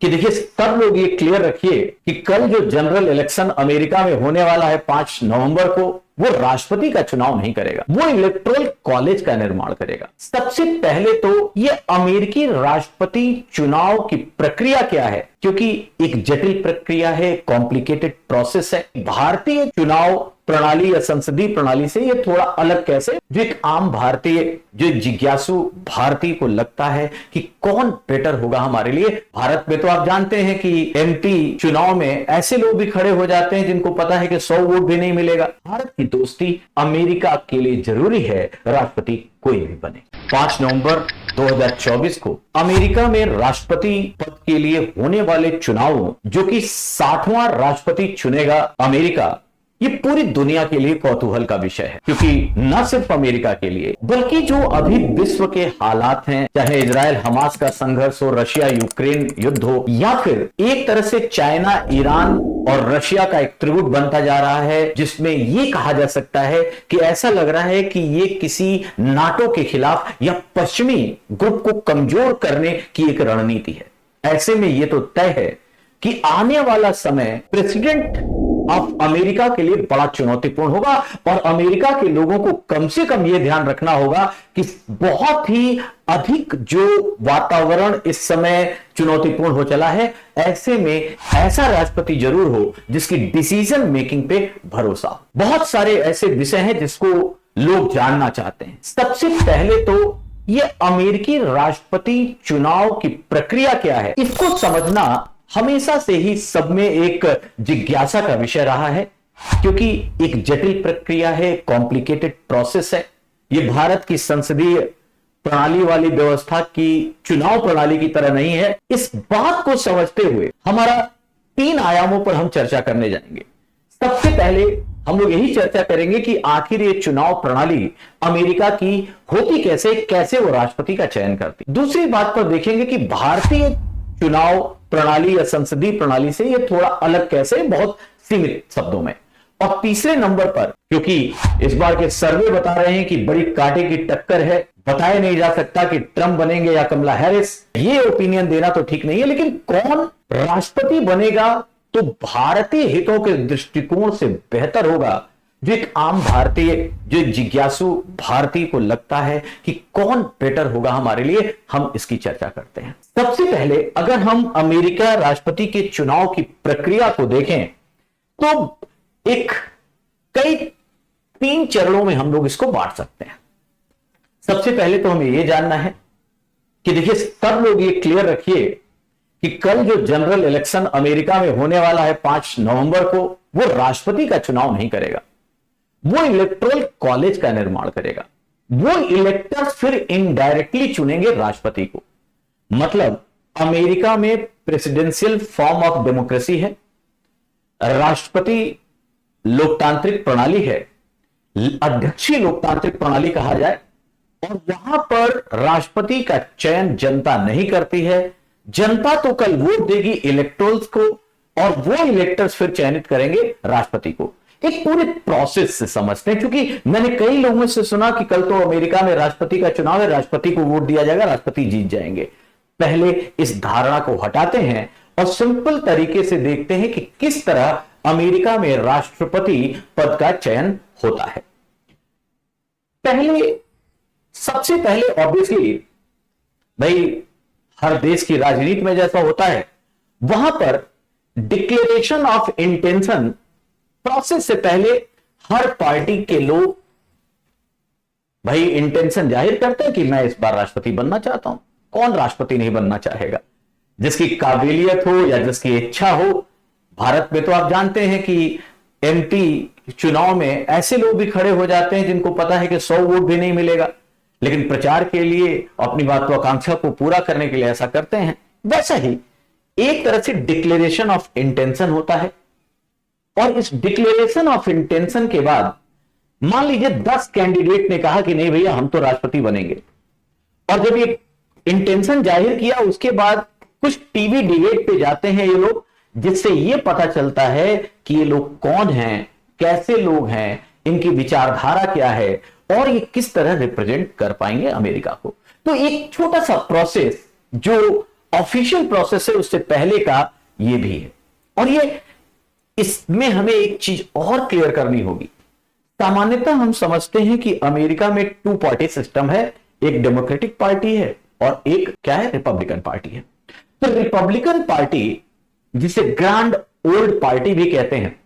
कि देखिए सब लोग ये क्लियर रखिए कि कल जो जनरल इलेक्शन अमेरिका में होने वाला है 5 नवंबर को, वो राष्ट्रपति का चुनाव नहीं करेगा, वो इलेक्टोरल कॉलेज का निर्माण करेगा। सबसे पहले तो ये अमेरिकी राष्ट्रपति चुनाव की प्रक्रिया क्या है, क्योंकि एक जटिल प्रक्रिया है, कॉम्प्लिकेटेड प्रोसेस है। भारतीय चुनाव प्रणाली या संसदीय प्रणाली से ये थोड़ा अलग कैसे, जो एक आम भारतीय, जो जिज्ञासु भारतीय को लगता है कि कौन बेटर होगा हमारे लिए। भारत में तो आप जानते हैं कि एमपी चुनाव में ऐसे लोग भी खड़े हो जाते हैं जिनको पता है कि 100 वोट भी नहीं मिलेगा। भारत की दोस्ती अमेरिका के लिए जरूरी है, राष्ट्रपति कोई भी बने। 5 नवंबर 2024 को अमेरिका में राष्ट्रपति पद के लिए होने वाले चुनाव, जो कि 60वां राष्ट्रपति चुनेगा अमेरिका, ये पूरी दुनिया के लिए कौतूहल का विषय है। क्योंकि न सिर्फ अमेरिका के लिए, बल्कि जो अभी विश्व के हालात हैं, चाहे इजराइल हमास का संघर्ष हो, रशिया यूक्रेन युद्ध हो, या फिर एक तरह से चाइना ईरान और रशिया का एक त्रिगुट बनता जा रहा है, जिसमें यह कहा जा सकता है कि ऐसा लग रहा है कि ये किसी नाटो के खिलाफ या पश्चिमी ग्रुप को कमजोर करने की एक रणनीति है। ऐसे में यह तो तय है कि आने वाला समय प्रेसिडेंट ऑफ अमेरिका के लिए बड़ा चुनौतीपूर्ण होगा, और अमेरिका के लोगों को कम से कम यह ध्यान रखना होगा कि बहुत ही अधिक जो वातावरण इस समय चुनौतीपूर्ण हो चला है, ऐसे में ऐसा राष्ट्रपति जरूर हो जिसकी डिसीजन मेकिंग पे भरोसा हो। बहुत सारे ऐसे विषय हैं जिसको लोग जानना चाहते हैं। सबसे पहले तो यह अमेरिकी राष्ट्रपति चुनाव की प्रक्रिया क्या है, इसको समझना हमेशा से ही सब में एक जिज्ञासा का विषय रहा है, क्योंकि एक जटिल प्रक्रिया है, कॉम्प्लिकेटेड प्रोसेस है। यह भारत की संसदीय प्रणाली वाली व्यवस्था की चुनाव प्रणाली की तरह नहीं है। इस बात को समझते हुए हमारा 3 आयामों पर हम चर्चा करने जाएंगे। सबसे पहले हम लोग यही चर्चा करेंगे कि आखिर ये चुनाव प्रणाली अमेरिका की होती कैसे वो राष्ट्रपति का चयन करती। दूसरी बात पर देखेंगे कि भारतीय चुनाव प्रणाली या संसदीय प्रणाली से यह थोड़ा अलग कैसे, बहुत सीमित शब्दों में। और तीसरे नंबर पर, क्योंकि इस बार के सर्वे बता रहे हैं कि बड़ी कांटे की टक्कर है, बताया नहीं जा सकता कि ट्रंप बनेंगे या कमला हैरिस, ये ओपिनियन देना तो ठीक नहीं है, लेकिन कौन राष्ट्रपति बनेगा तो भारतीय हितों के दृष्टिकोण से बेहतर होगा, जो एक आम भारतीय, जो जिज्ञासु भारतीय को लगता है कि कौन बेटर होगा हमारे लिए, हम इसकी चर्चा करते हैं। सबसे पहले अगर हम अमेरिका राष्ट्रपति के चुनाव की प्रक्रिया को देखें तो एक 3 चरणों में हम लोग इसको बांट सकते हैं। सबसे पहले तो हमें यह जानना है कि देखिए सब लोग ये क्लियर रखिए कि कल जो जनरल इलेक्शन अमेरिका में होने वाला है 5 नवंबर को, वो राष्ट्रपति का चुनाव नहीं करेगा, वो इलेक्टोरल कॉलेज का निर्माण करेगा। वो इलेक्टर्स फिर इनडायरेक्टली चुनेंगे राष्ट्रपति को। मतलब अमेरिका में प्रेसिडेंशियल फॉर्म ऑफ डेमोक्रेसी है, राष्ट्रपति लोकतांत्रिक प्रणाली है, अध्यक्षीय लोकतांत्रिक प्रणाली कहा जाए, और वहां पर राष्ट्रपति का चयन जनता नहीं करती है। जनता तो कल वोट देगी इलेक्टोरल्स को, और वो इलेक्टर्स फिर चयनित करेंगे राष्ट्रपति को। एक पूरे प्रोसेस से समझते हैं, क्योंकि मैंने कई लोगों से सुना कि कल तो अमेरिका में राष्ट्रपति का चुनाव है, राष्ट्रपति को वोट दिया जाएगा, राष्ट्रपति जीत जाएंगे। पहले इस धारणा को हटाते हैं और सिंपल तरीके से देखते हैं कि किस तरह अमेरिका में राष्ट्रपति पद का चयन होता है। सबसे पहले ऑब्वियसली भाई हर देश की राजनीति में जैसा होता है, वहां पर डिक्लेरेशन ऑफ इंटेंशन प्रोसेस से पहले हर पार्टी के लोग भाई इंटेंशन जाहिर करते हैं कि मैं इस बार राष्ट्रपति बनना चाहता हूं। कौन राष्ट्रपति नहीं बनना चाहेगा, जिसकी काबिलियत हो या जिसकी इच्छा हो। भारत में तो आप जानते हैं कि एमपी चुनाव में ऐसे लोग भी खड़े हो जाते हैं जिनको पता है कि 100 वोट भी नहीं मिलेगा, लेकिन प्रचार के लिए, अपनी महत्वाकांक्षा को पूरा करने के लिए ऐसा करते हैं। वैसा ही एक तरह से डिक्लेरेशन ऑफ इंटेंशन होता है, और इस डिक्लेरेशन ऑफ इंटेंशन के बाद मान लीजिए 10 कैंडिडेट ने कहा कि नहीं भैया हम तो राष्ट्रपति बनेंगे, और जब ये इंटेंशन जाहिर किया उसके बाद कुछ टीवी डिबेट पे जाते हैं ये लोग, जिससे ये पता चलता है कि ये लोग कौन हैं, कैसे लोग हैं, इनकी विचारधारा क्या है, और ये किस तरह रिप्रेजेंट कर पाएंगे अमेरिका को। तो एक छोटा सा प्रोसेस जो ऑफिशियल प्रोसेस है उससे पहले का ये भी है। और ये इसमें हमें एक चीज और क्लियर करनी होगी। सामान्यतः हम समझते हैं कि अमेरिका में 2 पार्टी सिस्टम है, एक डेमोक्रेटिक पार्टी है और एक क्या है, रिपब्लिकन पार्टी है। तो रिपब्लिकन पार्टी, जिसे ग्रैंड ओल्ड पार्टी भी कहते हैं,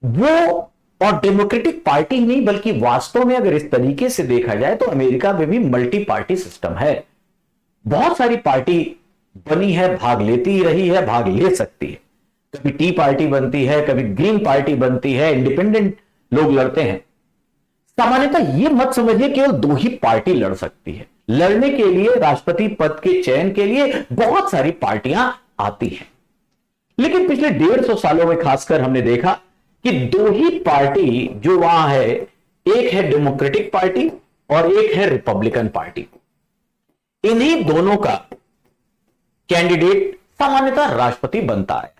वो और डेमोक्रेटिक पार्टी नहीं बल्कि वास्तव में अगर इस तरीके से देखा जाए तो अमेरिका में भी मल्टी पार्टी सिस्टम है। बहुत सारी पार्टी बनी है, भाग लेती ही रही है, भाग ले सकती है। कभी टी पार्टी बनती है, कभी ग्रीन पार्टी बनती है, इंडिपेंडेंट लोग लड़ते हैं। सामान्यतः यह मत समझिए केवल 2 ही पार्टी लड़ सकती है। लड़ने के लिए, राष्ट्रपति पद के चयन के लिए बहुत सारी पार्टियां आती हैं। लेकिन पिछले 150 सालों में खासकर हमने देखा कि 2 ही पार्टी जो वहां है, एक है डेमोक्रेटिक पार्टी और एक है रिपब्लिकन पार्टी। इन्हीं दोनों का कैंडिडेट सामान्यतः राष्ट्रपति बनता है।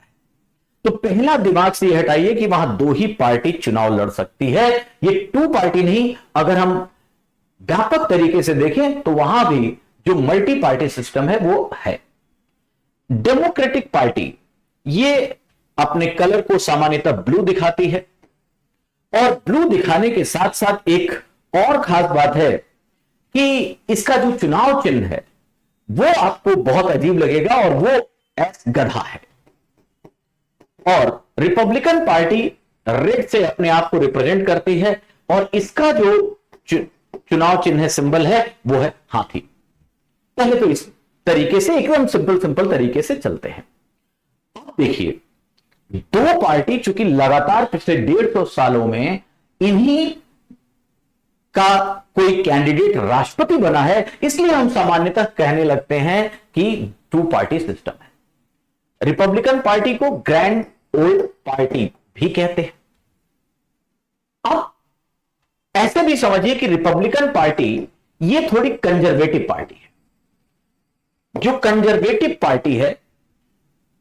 तो पहला दिमाग से यह हटाइए कि वहां 2 ही पार्टी चुनाव लड़ सकती है। ये 2 पार्टी नहीं, अगर हम व्यापक तरीके से देखें तो वहां भी जो मल्टी पार्टी सिस्टम है वो है। डेमोक्रेटिक पार्टी ये अपने कलर को सामान्यतः ब्लू दिखाती है, और ब्लू दिखाने के साथ साथ एक और खास बात है कि इसका जो चुनाव चिन्ह है वो आपको बहुत अजीब लगेगा, और वो एस गधा है। और रिपब्लिकन पार्टी रेड से अपने आप को रिप्रेजेंट करती है, और इसका जो चुनाव चिन्ह है, सिंबल है, वो है हाथी। पहले तो इस तरीके से एकदम सिंपल तरीके से चलते हैं। अब देखिए, 2 पार्टी चूंकि लगातार पिछले 150 सालों में इन्हीं का कोई कैंडिडेट राष्ट्रपति बना है, इसलिए हम सामान्यतः कहने लगते हैं कि 2 पार्टी सिस्टम है। रिपब्लिकन पार्टी को ग्रैंड ओल्ड पार्टी भी कहते हैं। अब ऐसे भी समझिए कि रिपब्लिकन पार्टी ये थोड़ी कंजर्वेटिव पार्टी है। जो कंजर्वेटिव पार्टी है,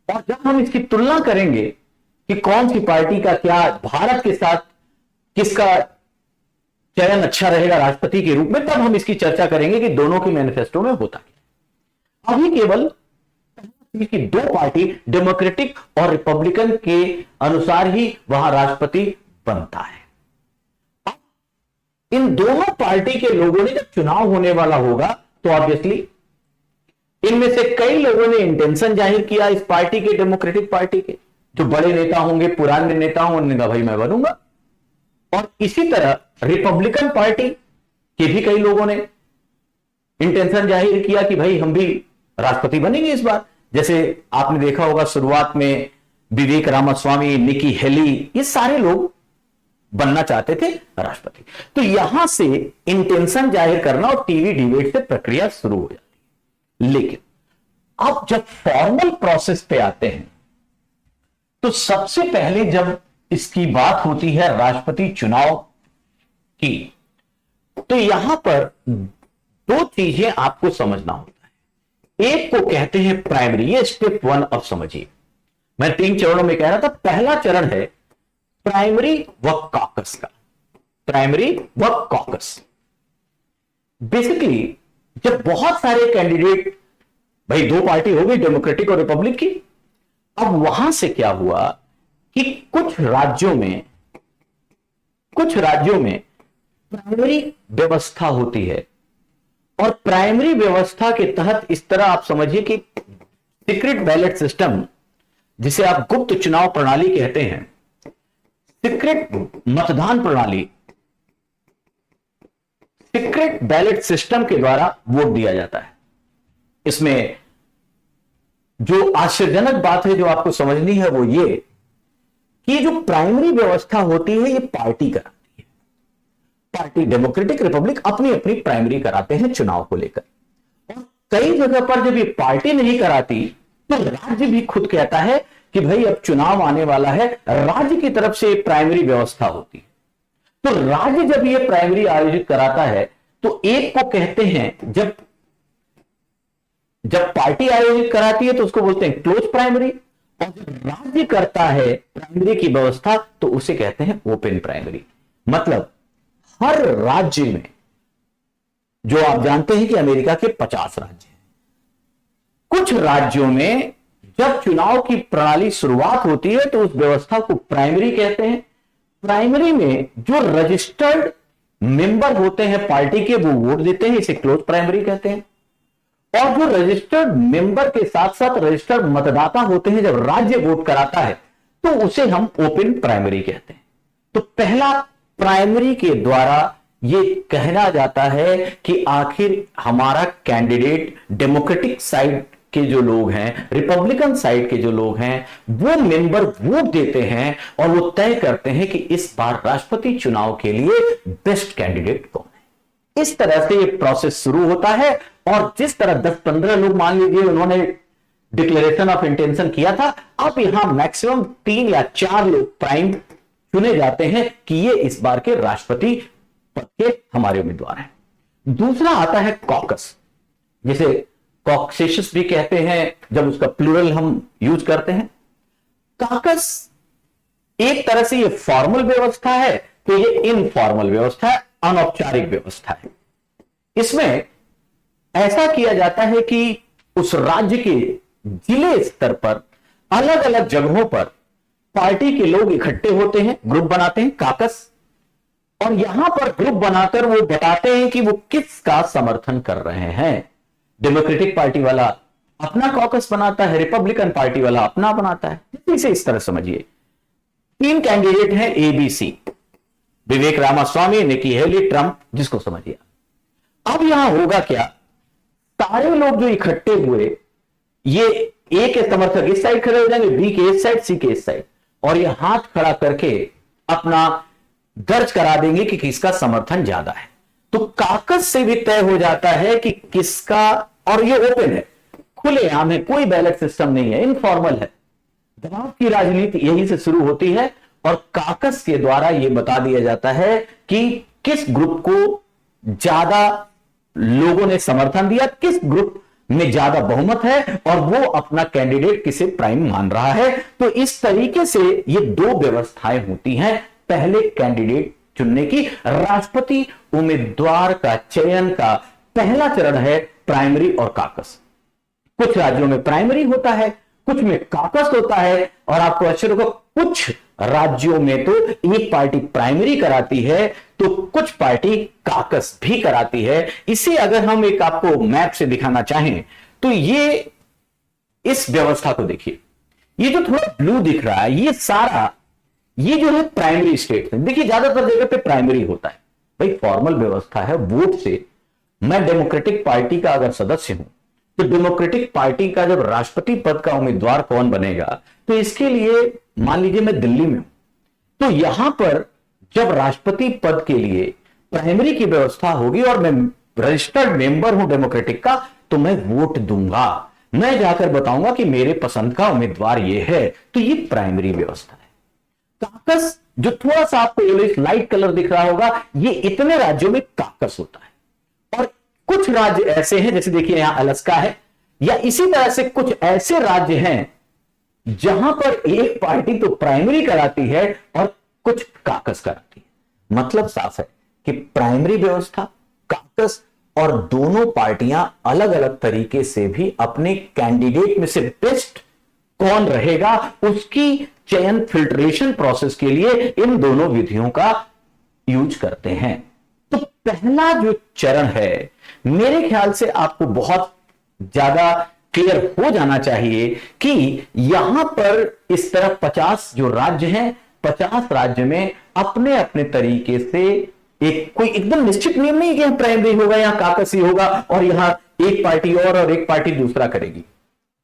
और जब हम इसकी तुलना करेंगे कि कौन सी पार्टी का क्या भारत के साथ किसका चयन अच्छा रहेगा राष्ट्रपति के रूप में, तब हम इसकी चर्चा करेंगे कि दोनों की मैनिफेस्टो में होता क्या। अभी केवल कि 2 पार्टी डेमोक्रेटिक और रिपब्लिकन के अनुसार ही वहां राष्ट्रपति बनता है। इन दोनों पार्टी के लोगों ने जब चुनाव होने वाला होगा तो ऑब्वियसली इनमें से कई लोगों ने इंटेंशन जाहिर किया इस पार्टी के, डेमोक्रेटिक पार्टी के जो बड़े नेता होंगे, पुराने नेता होंगे, उन्होंने कहा भाई मैं बनूंगा। और इसी तरह रिपब्लिकन पार्टी के भी कई लोगों ने इंटेंशन जाहिर किया कि भाई हम भी राष्ट्रपति बनेंगे इस बार। जैसे आपने देखा होगा शुरुआत में विवेक रामास्वामी, निकी हेली, ये सारे लोग बनना चाहते थे राष्ट्रपति। तो यहां से इंटेंशन जाहिर करना और टीवी डिबेट से प्रक्रिया शुरू हो जाती है। लेकिन अब जब फॉर्मल प्रोसेस पे आते हैं तो सबसे पहले जब इसकी बात होती है राष्ट्रपति चुनाव की, तो यहां पर 2 चीजें आपको समझना होता है। एक को कहते हैं प्राइमरी, ये स्टेप 1 अब समझिए। मैं 3 चरणों में कह रहा था। पहला चरण है प्राइमरी व कॉकस का। प्राइमरी व कॉकस बेसिकली जब बहुत सारे कैंडिडेट, भाई 2 पार्टी हो गई, डेमोक्रेटिक और रिपब्लिक की। अब वहां से क्या हुआ कि कुछ राज्यों में प्राइमरी व्यवस्था होती है, और प्राइमरी व्यवस्था के तहत इस तरह आप समझिए कि सीक्रेट बैलेट सिस्टम, जिसे आप गुप्त चुनाव प्रणाली कहते हैं, सीक्रेट मतदान प्रणाली, सीक्रेट बैलेट सिस्टम के द्वारा वोट दिया जाता है। इसमें जो आश्चर्यजनक बात है जो आपको समझनी है वो ये कि जो प्राइमरी व्यवस्था होती है ये पार्टी कराती है। पार्टी डेमोक्रेटिक, रिपब्लिक अपनी अपनी प्राइमरी कराते हैं चुनाव को लेकर। और कई जगह पर जब ये पार्टी नहीं कराती तो राज्य भी खुद कहता है कि भाई अब चुनाव आने वाला है, राज्य की तरफ से प्राइमरी व्यवस्था होती है। तो राज्य जब ये प्राइमरी आयोजित कराता है तो एक को कहते हैं, जब पार्टी आयोजित कराती है तो उसको बोलते हैं क्लोज प्राइमरी, और जब राज्य करता है प्राइमरी की व्यवस्था तो उसे कहते हैं ओपन प्राइमरी। मतलब हर राज्य में, जो आप जानते हैं कि अमेरिका के 50 राज्य हैं, कुछ राज्यों में जब चुनाव की प्रणाली शुरुआत होती है तो उस व्यवस्था को प्राइमरी कहते हैं। प्राइमरी में जो रजिस्टर्ड मेंबर होते हैं पार्टी के, वो वोट देते हैं, इसे क्लोज प्राइमरी कहते हैं। और जो रजिस्टर्ड मेंबर के साथ साथ रजिस्टर्ड मतदाता होते हैं, जब राज्य वोट कराता है तो उसे हम ओपन प्राइमरी कहते हैं। तो पहला प्राइमरी के द्वारा यह कहना जाता है कि आखिर हमारा कैंडिडेट डेमोक्रेटिक साइड के जो लोग हैं, रिपब्लिकन साइड के जो लोग हैं, वो मेंबर वोट देते हैं और वो तय करते हैं कि इस बार राष्ट्रपति चुनाव के लिए बेस्ट कैंडिडेट कौन है। इस तरह से ये प्रोसेस शुरू होता है। और जिस तरह 10-15 लोग मान लीजिए उन्होंने डिक्लेरेशन ऑफ इंटेंशन किया था, अब यहां मैक्सिमम 3 या 4 लोग प्राइम चुने जाते हैं कि ये इस बार के राष्ट्रपति पद के हमारे उम्मीदवार हैं। दूसरा आता है कॉकस, जिसे कॉकसेशस भी कहते हैं जब उसका प्लूरल हम यूज करते हैं। कॉकस एक तरह से ये फॉर्मल व्यवस्था है, तो ये इनफॉर्मल व्यवस्था है, अनौपचारिक व्यवस्था है। इसमें ऐसा किया जाता है कि उस राज्य के जिले स्तर पर अलग अलग जगहों पर पार्टी के लोग इकट्ठे होते हैं, ग्रुप बनाते हैं कॉकस, और यहां पर ग्रुप बनाकर वो बताते हैं कि वो किसका समर्थन कर रहे हैं। डेमोक्रेटिक पार्टी वाला अपना कॉकस बनाता है, रिपब्लिकन पार्टी वाला अपना बनाता है। इसे इस तरह समझिए, 3 कैंडिडेट हैं एबीसी, विवेक रामास्वामी, निकी हेली, ट्रंप, जिसको समझिए। अब यहां होगा क्या, सारे लोग जो इकट्ठे हुए, ये ए के समर्थक इस साइड खड़े हो जाएंगे, बी के इस साइड, सी के इस साइड, और ये हाथ खड़ा करके अपना दर्ज करा देंगे कि किसका समर्थन ज्यादा है। तो कॉकस से भी तय हो जाता है कि किसका, और ये ओपन है, खुलेआम है, कोई बैलेट सिस्टम नहीं है, इनफॉर्मल है। दबाव की राजनीति यहीं से शुरू होती है और कॉकस के द्वारा यह बता दिया जाता है कि किस ग्रुप को ज्यादा लोगों ने समर्थन दिया, किस ग्रुप में ज्यादा बहुमत है और वो अपना कैंडिडेट किसे प्राइम मान रहा है। तो इस तरीके से ये 2 व्यवस्थाएं होती हैं पहले कैंडिडेट चुनने की। राष्ट्रपति उम्मीदवार का चयन का पहला चरण है प्राइमरी और कॉकस। कुछ राज्यों में प्राइमरी होता है, कुछ में कॉकस होता है, और आपको आश्चर्य होगा कुछ राज्यों में तो एक पार्टी प्राइमरी कराती है तो कुछ पार्टी कॉकस भी कराती है। इसे अगर हम एक आपको मैप से दिखाना चाहें तो ये इस व्यवस्था को देखिए, ये जो थोड़ा ब्लू दिख रहा है, ये सारा ये जो है प्राइमरी स्टेट है। देखिए ज्यादातर जगह पे प्राइमरी होता है, भाई फॉर्मल व्यवस्था है, वोट से मैं डेमोक्रेटिक पार्टी का अगर सदस्य हूं तो डेमोक्रेटिक पार्टी का जब राष्ट्रपति पद का उम्मीदवार कौन बनेगा, तो इसके लिए मान लीजिए मैं दिल्ली में हूं, तो यहां पर जब राष्ट्रपति पद के लिए प्राइमरी की व्यवस्था होगी और मैं रजिस्टर्ड मेंबर हूं डेमोक्रेटिक का, तो मैं वोट दूंगा, मैं जाकर बताऊंगा कि मेरे पसंद का उम्मीदवार ये है। तो ये प्राइमरी व्यवस्था है। कॉकस जो थोड़ा सा आपको लाइट कलर दिख रहा होगा, ये इतने राज्यों में कॉकस होता है। और कुछ राज्य ऐसे हैं, जैसे देखिए यहां अलास्का है, या इसी तरह से कुछ ऐसे राज्य हैं जहां पर एक पार्टी तो प्राइमरी कराती है और कुछ कॉकस कराती है। मतलब साफ है कि प्राइमरी व्यवस्था, कॉकस, और दोनों पार्टियां अलग अलग तरीके से भी अपने कैंडिडेट में से बेस्ट कौन रहेगा उसकी चयन फिल्ट्रेशन प्रोसेस के लिए इन दोनों विधियों का यूज करते हैं। तो पहला जो चरण है, मेरे ख्याल से आपको बहुत ज्यादा क्लियर हो जाना चाहिए कि यहां पर इस तरफ 50 जो राज्य हैं, 50 राज्य में अपने अपने तरीके से एक कोई एकदम निश्चित नियम नहीं कि यहां प्राइमरी होगा, यहां कॉकस ही होगा और यहां एक पार्टी और एक पार्टी दूसरा करेगी।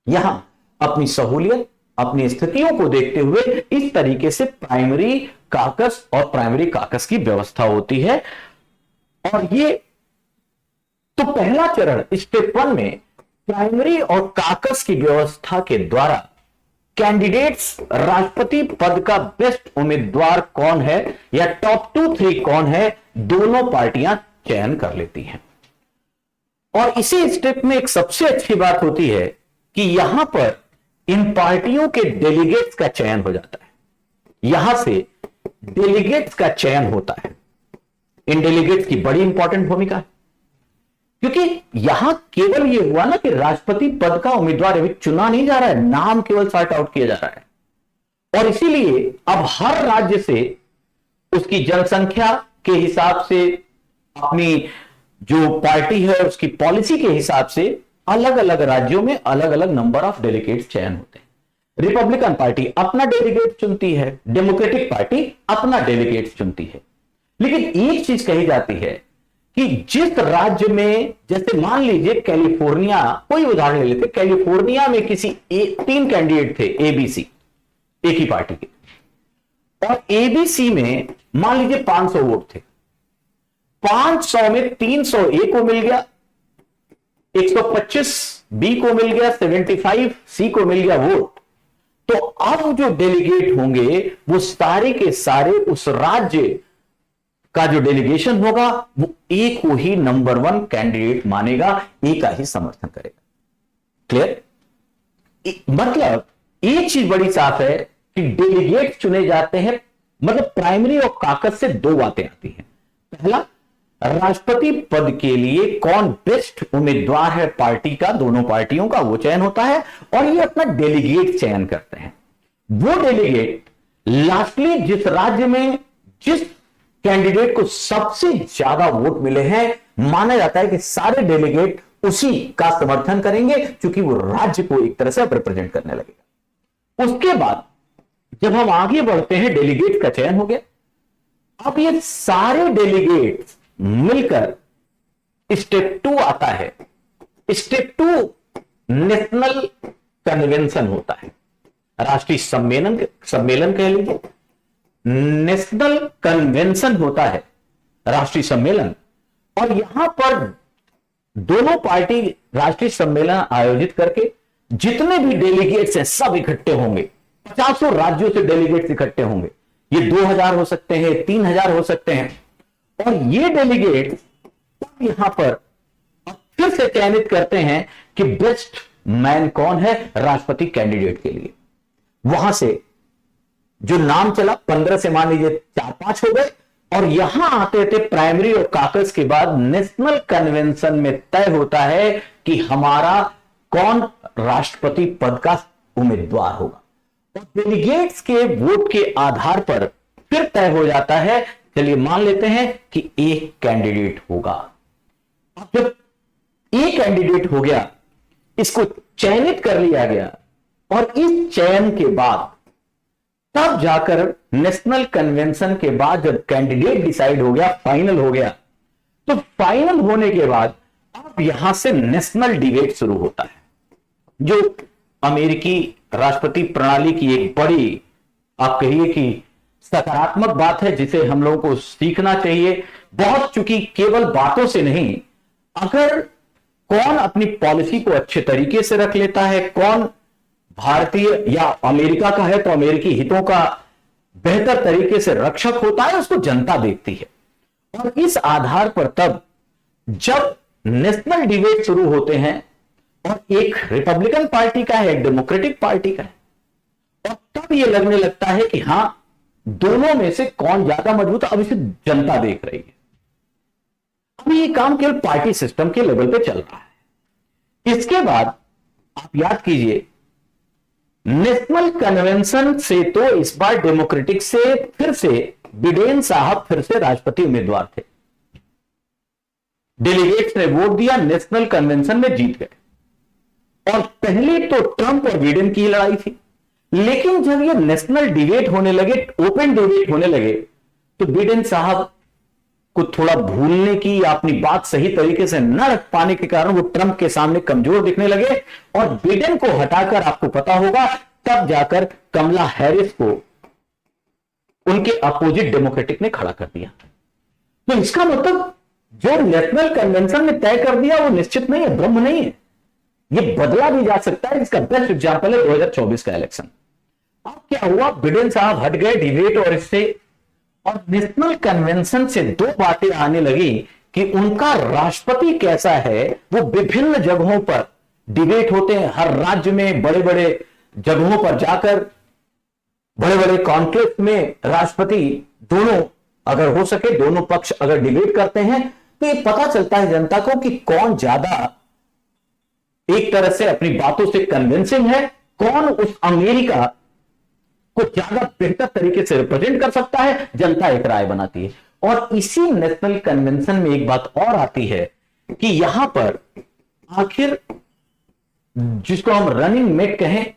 यहां अपनी सहूलियत, अपनी स्थितियों को देखते हुए इस तरीके से प्राइमरी कॉकस और प्राइमरी कॉकस की व्यवस्था होती है। और ये तो पहला चरण स्टेप 1 में प्राइमरी और कॉकस की व्यवस्था के द्वारा कैंडिडेट्स राष्ट्रपति पद का बेस्ट उम्मीदवार कौन है या टॉप 2-3 कौन है, दोनों पार्टियां चयन कर लेती हैं। और इसी स्टेप में एक सबसे अच्छी बात होती है कि यहां पर इन पार्टियों के डेलीगेट्स का चयन हो जाता है। यहां से डेलीगेट्स का चयन होता है। इन डेलीगेट्स की बड़ी इंपॉर्टेंट भूमिका है। क्योंकि यहां केवल ये हुआ ना कि राष्ट्रपति पद का उम्मीदवार अभी चुना नहीं जा रहा है, नाम केवल सॉर्ट आउट किया जा रहा है। और इसीलिए अब हर राज्य से उसकी जनसंख्या के हिसाब से, अपनी जो पार्टी है उसकी पॉलिसी के हिसाब से अलग अलग राज्यों में अलग अलग नंबर ऑफ डेलीगेट्स चयन होते हैं। रिपब्लिकन पार्टी अपना डेलीगेट चुनती है, डेमोक्रेटिक पार्टी अपना डेलीगेट चुनती है। लेकिन एक चीज कही जाती है कि जिस राज्य में, जैसे मान लीजिए कैलिफोर्निया, कोई उदाहरण ले लेते, कैलिफोर्निया में किसी 3 कैंडिडेट थे एबीसी, एक ही पार्टी के, और एबीसी में मान लीजिए 500 वोट थे। 500 में 300 ए को मिल गया, 125 बी को मिल गया, 75 सी को मिल गया वोट। तो अब जो डेलीगेट होंगे वो सारे के सारे उस राज्य का जो डेलीगेशन होगा वो एक को ही नंबर 1 कैंडिडेट मानेगा, एक का ही समर्थन करेगा। क्लियर? मतलब एक चीज बड़ी साफ है कि डेलीगेट चुने जाते हैं, मतलब प्राइमरी और काकस से 2 बातें आती हैं। पहला, राष्ट्रपति पद के लिए कौन बेस्ट उम्मीदवार है पार्टी का, दोनों पार्टियों का, वो चयन होता है, और ये अपना डेलीगेट चयन करते हैं। वो डेलीगेट लास्टली जिस राज्य में जिस कैंडिडेट को सबसे ज्यादा वोट मिले हैं, माना जाता है कि सारे डेलीगेट उसी का समर्थन करेंगे, क्योंकि वो राज्य को एक तरह से रिप्रेजेंट करने लगेगा। उसके बाद जब हम आगे बढ़ते हैं, डेलीगेट का चयन हो गया, अब ये सारे डेलीगेट मिलकर स्टेप 2 आता है। स्टेप 2 नेशनल कन्वेंशन होता है, राष्ट्रीय सम्मेलन कह लीजिए, नेशनल कन्वेंशन होता है, राष्ट्रीय सम्मेलन। और यहां पर दोनों पार्टी राष्ट्रीय सम्मेलन आयोजित करके जितने भी डेलीगेट्स हैं सब इकट्ठे होंगे। 50 राज्यों से डेलीगेट्स इकट्ठे होंगे, ये 2000 हो सकते हैं, 3000 हो सकते हैं। और ये डेलीगेट्स तब यहां पर फिर से चयनित करते हैं कि बेस्ट मैन कौन है राष्ट्रपति कैंडिडेट के लिए। वहां से जो नाम चला 15 से मान लीजिए 4-5 हो गए, और यहां आते थे प्राइमरी और काकस के बाद नेशनल कन्वेंशन में तय होता है कि हमारा कौन राष्ट्रपति पद का उम्मीदवार होगा। और डेलीगेट्स के वोट के आधार पर फिर तय हो जाता है, चलिए मान लेते हैं कि एक कैंडिडेट होगा। अब जब एक कैंडिडेट हो गया, इसको चयनित कर लिया गया, और इस चयन के बाद तब जाकर नेशनल कन्वेंशन के बाद जब कैंडिडेट डिसाइड हो गया, फाइनल हो गया, तो फाइनल होने के बाद अब यहां से नेशनल डिबेट शुरू होता है, जो अमेरिकी राष्ट्रपति प्रणाली की एक बड़ी, आप कहिए कि सकारात्मक बात है, जिसे हम लोगों को सीखना चाहिए बहुत। चूंकि केवल बातों से नहीं, अगर कौन अपनी पॉलिसी को अच्छे तरीके से रख लेता है, कौन भारतीय या अमेरिका का है तो अमेरिकी हितों का बेहतर तरीके से रक्षक होता है, उसको जनता देखती है। और इस आधार पर तब जब नेशनल डिबेट शुरू होते हैं, और एक रिपब्लिकन पार्टी का है, एक डेमोक्रेटिक पार्टी का है, और तब यह लगने लगता है कि हां दोनों में से कौन ज्यादा मजबूत है, अब इसे जनता देख रही है। अब ये काम केवल पार्टी सिस्टम के लेवल पे चल रहा है। इसके बाद आप याद कीजिए, नेशनल कन्वेंशन से तो इस बार डेमोक्रेटिक से फिर से बिडेन साहब फिर से राष्ट्रपति उम्मीदवार थे। डेलीगेट्स ने वोट दिया, नेशनल कन्वेंशन में जीत गए। और पहले तो ट्रंप और बिडेन की लड़ाई थी, लेकिन जब ये नेशनल डिबेट होने लगे, ओपन डिबेट होने लगे, तो बिडेन साहब को थोड़ा भूलने की या अपनी बात सही तरीके से न रख पाने के कारण वो ट्रंप के सामने कमजोर दिखने लगे, और बिडेन को हटाकर, आपको पता होगा, तब जाकर कमला हैरिस को उनके अपोजिट डेमोक्रेटिक ने खड़ा कर दिया। तो इसका मतलब जो नेशनल कन्वेंशन ने तय कर दिया वो निश्चित नहीं है, ब्रह्म नहीं है, ये बदला भी जा सकता है। इसका बेस्ट एग्जांपल है 2024 का इलेक्शन। अब क्या हुआ, बिडेन साहब हट गए डिबेट और इससे, और नेशनल कन्वेंशन से 2 बातें आने लगी कि उनका राष्ट्रपति कैसा है। वो विभिन्न जगहों पर डिबेट होते हैं, हर राज्य में बड़े बड़े जगहों पर जाकर बड़े बड़े कॉन्क्लेव में राष्ट्रपति दोनों, अगर हो सके दोनों पक्ष अगर डिबेट करते हैं, तो ये पता चलता है जनता को कि कौन ज्यादा एक तरह से अपनी बातों से कन्विंसिंग है, कौन उस अमेरिका को ज्यादा बेहतर तरीके से रिप्रेजेंट कर सकता है। जनता एक राय बनाती है। और इसी नेशनल कन्वेंशन में एक बात और आती है कि यहां पर आखिर जिसको हम रनिंग मेट कहें,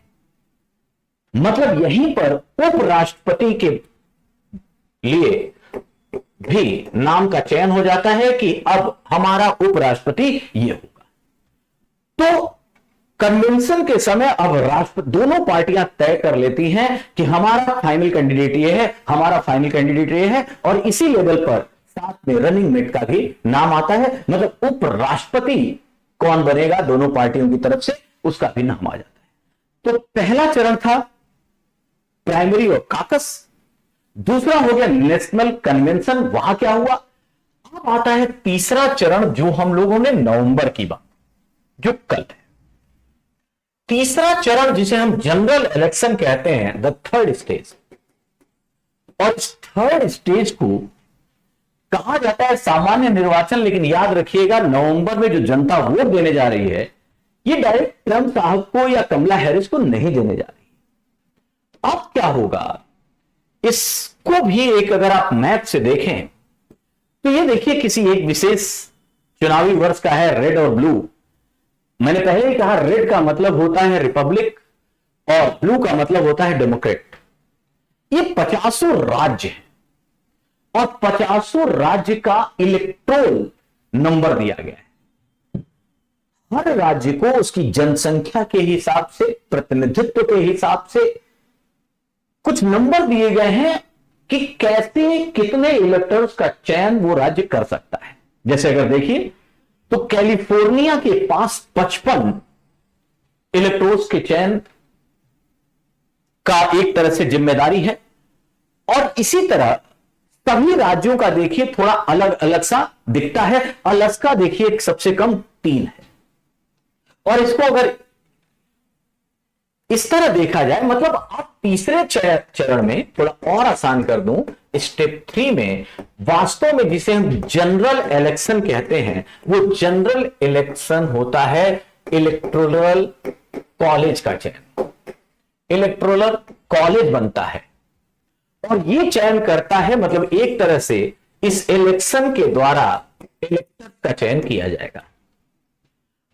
मतलब यहीं पर उपराष्ट्रपति के लिए भी नाम का चयन हो जाता है कि अब हमारा उपराष्ट्रपति ये होगा। तो कन्वेंशन के समय अब राष्ट्रपति दोनों पार्टियां तय कर लेती हैं कि हमारा फाइनल कैंडिडेट ये है, हमारा फाइनल कैंडिडेट ये है, और इसी लेवल पर साथ में रनिंग मेट का भी नाम आता है। मतलब उपराष्ट्रपति कौन बनेगा दोनों पार्टियों की तरफ से, उसका भी नाम आ जाता है। तो पहला चरण था प्राइमरी और काकस, दूसरा हो गया नेशनल कन्वेंशन, वहां क्या हुआ। अब आता है तीसरा चरण जो हम लोगों ने नवंबर की बात, जो कल है। तीसरा चरण जिसे हम जनरल इलेक्शन कहते हैं, द थर्ड स्टेज। और इस थर्ड स्टेज को कहा जाता है सामान्य निर्वाचन, लेकिन याद रखिएगा नवंबर में जो जनता वोट देने जा रही है ये डायरेक्ट ट्रंप साहब को या कमला हैरिस को नहीं देने जा रही। अब क्या होगा, इसको भी एक अगर आप मैप से देखें तो ये देखिए किसी एक विशेष चुनावी वर्ष का है, रेड और ब्लू। मैंने पहले ही कहा रेड का मतलब होता है रिपब्लिक और ब्लू का मतलब होता है डेमोक्रेट। ये 50 राज्य हैं और 50 राज्य का इलेक्टोरल नंबर दिया गया है। हर राज्य को उसकी जनसंख्या के हिसाब से, प्रतिनिधित्व के हिसाब से कुछ नंबर दिए गए हैं कि कैसे कितने इलेक्टर्स का चयन वो राज्य कर सकता है। जैसे अगर देखिए तो कैलिफोर्निया के पास 55 इलेक्टोर्स के चयन का एक तरह से जिम्मेदारी है। और इसी तरह सभी राज्यों का देखिए थोड़ा अलग अलग सा दिखता है। अलास्का देखिए सबसे कम 3 है। और इसको अगर इस तरह देखा जाए, मतलब आप तीसरे चरण में थोड़ा और आसान कर दूं, स्टेप 3 में वास्तव में जिसे हम जनरल इलेक्शन कहते हैं, वो जनरल इलेक्शन होता है इलेक्टोरल कॉलेज का चयन। इलेक्टोरल कॉलेज बनता है और ये चयन करता है, मतलब एक तरह से इस इलेक्शन के द्वारा इलेक्टर्स का चयन किया जाएगा।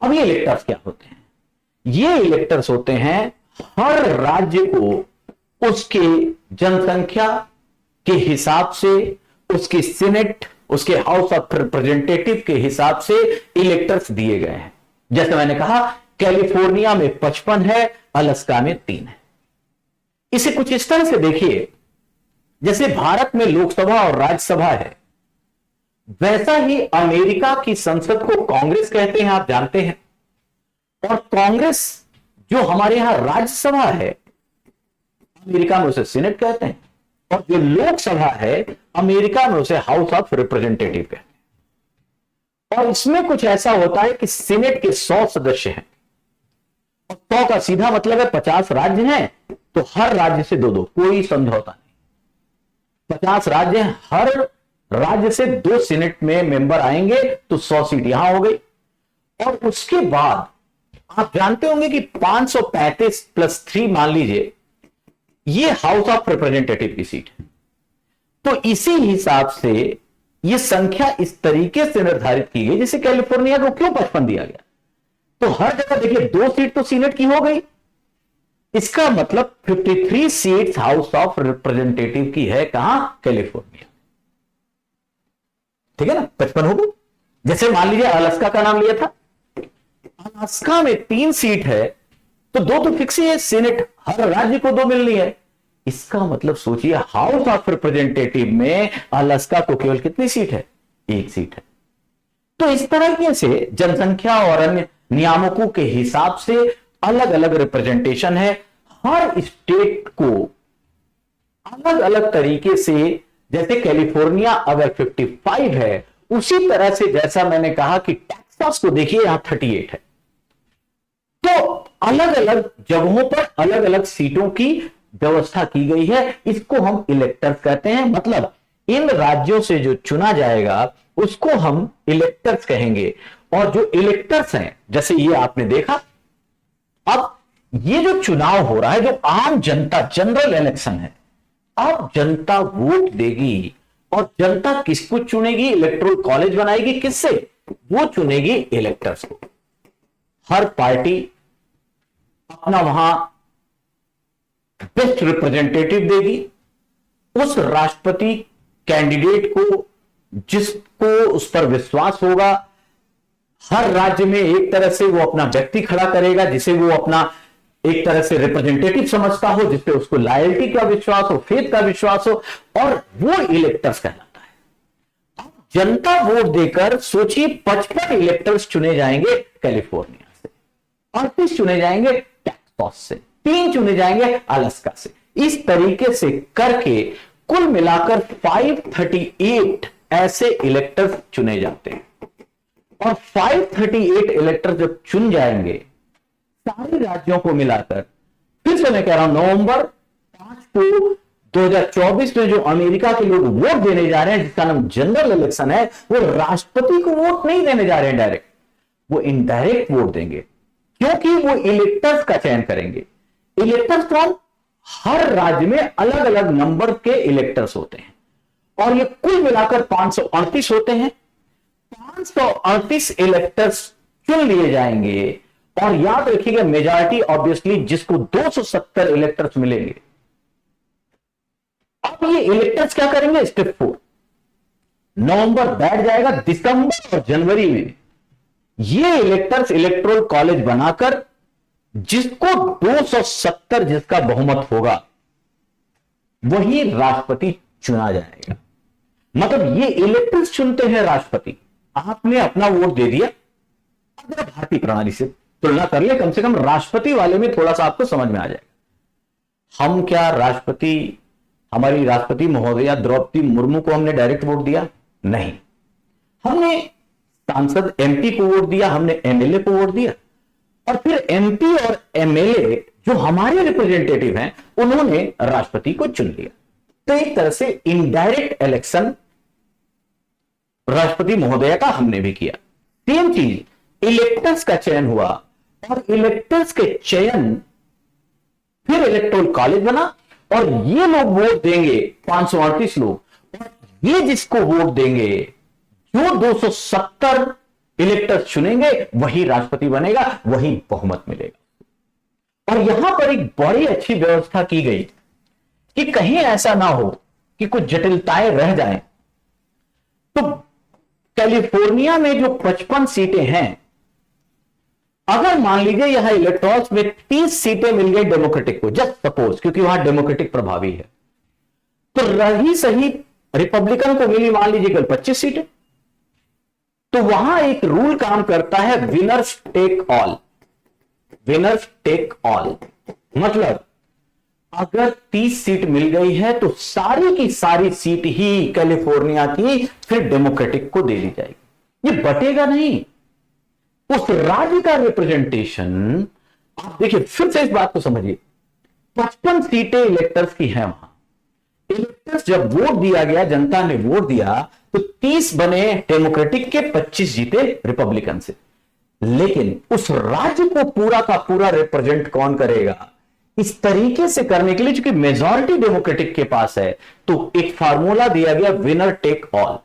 अब ये इलेक्टर्स क्या होते हैं? ये इलेक्टर्स होते हैं हर राज्य को उसके जनसंख्या के हिसाब से, उसकी सीनेट, उसके हाउस ऑफ रिप्रेजेंटेटिव के हिसाब से इलेक्टर्स दिए गए हैं। जैसे मैंने कहा कैलिफोर्निया में 55 है, अलास्का में 3 है। इसे कुछ इस तरह से देखिए, जैसे भारत में लोकसभा और राज्यसभा है, वैसा ही अमेरिका की संसद को कांग्रेस कहते हैं, आप जानते हैं। और कांग्रेस जो हमारे यहां राज्यसभा है, अमेरिका में उसे सीनेट कहते हैं, और जो लोकसभा है अमेरिका में उसे हाउस ऑफ रिप्रेजेंटेटिव कहते हैं। और इसमें कुछ ऐसा होता है कि सीनेट के 100 सदस्य हैं और 100 का सीधा मतलब है 50 राज्य हैं, तो हर राज्य से 2-2, कोई समझौता नहीं। 50 राज्य हैं, हर राज्य से 2 सीनेट में मेंबर आएंगे, तो 100 सीट यहां हो गई। और उसके बाद आप जानते होंगे कि 535 + 3 मान लीजिए, ये हाउस ऑफ रिप्रेजेंटेटिव की सीट है। तो इसी हिसाब से ये संख्या इस तरीके से निर्धारित की गई, जैसे कैलिफोर्निया को क्यों 55 दिया गया, तो हर जगह देखिए 2 सीट तो सीनेट की हो गई। इसका मतलब 53 सीट्स हाउस ऑफ रिप्रेजेंटेटिव की है, कहां? कैलिफोर्निया। ठीक है ना, 55 हो गई। जैसे मान लीजिए अलास्का का नाम लिया था, अलास्का में 3 सीट है, तो 2 तो फिक्स ही है, सीनेट हर राज्य को 2 मिलनी है। इसका मतलब सोचिए हाउस ऑफ रिप्रेजेंटेटिव में अलास्का को केवल कितनी सीट है? 1 सीट है। तो इस तरह से जनसंख्या और अन्य नियामकों के हिसाब से अलग अलग रिप्रेजेंटेशन है। हर स्टेट को अलग अलग तरीके से, जैसे कैलिफोर्निया अगर 55 है, उसी तरह से जैसा मैंने कहा कि टेक्सास को देखिए यहां 38 है। तो अलग अलग जगहों पर अलग अलग सीटों की व्यवस्था की गई है। इसको हम इलेक्टर्स कहते हैं। मतलब इन राज्यों से जो चुना जाएगा उसको हम इलेक्टर्स कहेंगे। और जो इलेक्टर्स हैं, जैसे ये आपने देखा, अब ये जो चुनाव हो रहा है, जो आम जनता, जनरल इलेक्शन है, अब जनता वोट देगी और जनता किसको चुनेगी? इलेक्टोरल कॉलेज बनाएगी। किससे? वो चुनेगी इलेक्टर्स को। हर पार्टी अपना वहां बेस्ट रिप्रेजेंटेटिव देगी, उस राष्ट्रपति कैंडिडेट को जिसको उस पर विश्वास होगा। हर राज्य में एक तरह से वो अपना व्यक्ति खड़ा करेगा जिसे वो अपना एक तरह से रिप्रेजेंटेटिव समझता हो, जिसपे उसको लॉयल्टी का विश्वास हो, फेथ का विश्वास हो, और वो इलेक्टर्स कहलाता है। अब जनता वोट देकर सोचिए 55 इलेक्टर्स चुने जाएंगे कैलिफोर्निया से, 38 चुने जाएंगे टेक्सास से, 3 चुने जाएंगे अलास्का से। इस तरीके से करके कुल मिलाकर 538 ऐसे इलेक्टर्स चुने जाते हैं। और 538 इलेक्टर जब चुन जाएंगे सारे राज्यों को मिलाकर, फिर से मैं कह रहा हूं नवंबर 5 को 2024 में जो अमेरिका के लोग वोट देने जा रहे हैं, जिसका नाम जनरल इलेक्शन है, वो राष्ट्रपति को वोट नहीं देने जा रहे हैं डायरेक्ट, वो इनडायरेक्ट वोट देंगे। क्योंकि वो इलेक्टर्स का चयन करेंगे। इलेक्टर्स कौन? हर राज्य में अलग अलग नंबर के इलेक्टर्स होते हैं और ये कुल मिलाकर 538 होते हैं। 538 इलेक्टर्स चुन लिए जाएंगे और याद रखिएगा मेजॉरिटी ऑब्वियसली जिसको 270 इलेक्टर्स मिलेंगे। अब ये इलेक्टर्स क्या करेंगे? स्टेप 4, नवंबर बैठ जाएगा, दिसंबर और जनवरी में ये इलेक्टर्स इलेक्टोरल कॉलेज बनाकर जिसको 270 जिसका बहुमत होगा वही राष्ट्रपति चुना जाएगा। मतलब ये इलेक्टर्स चुनते हैं राष्ट्रपति। आपने अपना वोट दे दिया। अगर भारतीय प्रणाली से तुलना कर ले, कम से कम राष्ट्रपति वाले में थोड़ा सा आपको समझ में आ जाएगा। हम क्या राष्ट्रपति, हमारी राष्ट्रपति महोदया द्रौपदी मुर्मू को हमने डायरेक्ट वोट दिया? नहीं, हमने सांसद एमपी को वोट दिया, हमने एमएलए को वोट दिया, और फिर एमपी और एमएलए जो हमारे रिप्रेजेंटेटिव हैं उन्होंने राष्ट्रपति को चुन लिया। तो एक तरह से इनडायरेक्ट इलेक्शन राष्ट्रपति महोदया का हमने भी किया। सेम चीज इलेक्टर्स का चयन हुआ और इलेक्टर्स के चयन फिर इलेक्टोरल कॉलेज बना और ये लोग वोट देंगे 538 लोग, और ये जिसको वोट देंगे जो 270 इलेक्टर्स चुनेंगे वही राष्ट्रपति बनेगा, वही बहुमत मिलेगा। और यहां पर एक बड़ी अच्छी व्यवस्था की गई कि कहीं ऐसा ना हो कि कुछ जटिलताएं रह जाएं। तो कैलिफोर्निया में जो 55 सीटें हैं, अगर मान लीजिए यहां इलेक्टोरल्स में 30 सीटें मिल गई डेमोक्रेटिक को, जस्ट सपोज, क्योंकि वहां डेमोक्रेटिक प्रभावी है, तो रही सही रिपब्लिकन को मिली मान लीजिए कल 25 सीटें, तो वहां एक रूल काम करता है, winners take all. Winners take all मतलब अगर 30 सीट मिल गई है तो सारी की सारी सीट ही कैलिफोर्निया की फिर डेमोक्रेटिक को दे दी जाएगी। ये बटेगा नहीं, उस राज्य का रिप्रेजेंटेशन। आप देखिए फिर से इस बात को समझिए, 55 सीटें इलेक्टर्स की हैं वहां। इलेक्टर्स जब वोट दिया गया, जनता ने वोट दिया, तो 30 बने डेमोक्रेटिक के, 25 जीते रिपब्लिकन से। लेकिन उस राज्य को पूरा का पूरा रिप्रेजेंट कौन करेगा? इस तरीके से करने के लिए, चूंकि मेजॉरिटी डेमोक्रेटिक के पास है, तो एक फार्मूला दिया गया, विनर टेक ऑल।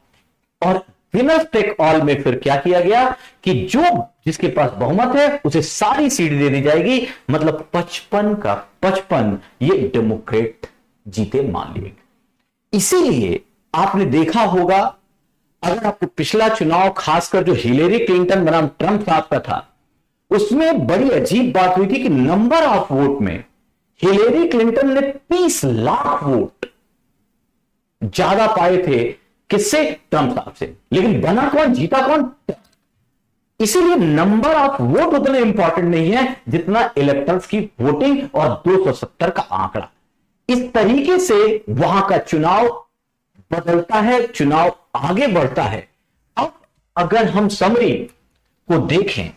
और विनर टेक ऑल में फिर क्या किया गया कि जो जिसके पास बहुमत है उसे सारी सीट दे दी जाएगी। मतलब 55 का 55 ये डेमोक्रेट जीते मान लिए। इसीलिए आपने देखा होगा, अगर आपको पिछला चुनाव खासकर जो हिलेरी क्लिंटन बनाम ट्रंप साहब का था, उसमें बड़ी अजीब बात हुई थी कि नंबर ऑफ वोट में हिलेरी क्लिंटन ने 30 लाख वोट ज्यादा पाए थे किससे? ट्रंप साहब से। लेकिन बना कौन, जीता कौन? इसीलिए नंबर ऑफ वोट उतना इंपॉर्टेंट नहीं है जितना इलेक्टर्स की वोटिंग और 270 का आंकड़ा। इस तरीके से वहां का चुनाव बदलता है, चुनाव आगे बढ़ता है। अब अगर हम समरी को देखें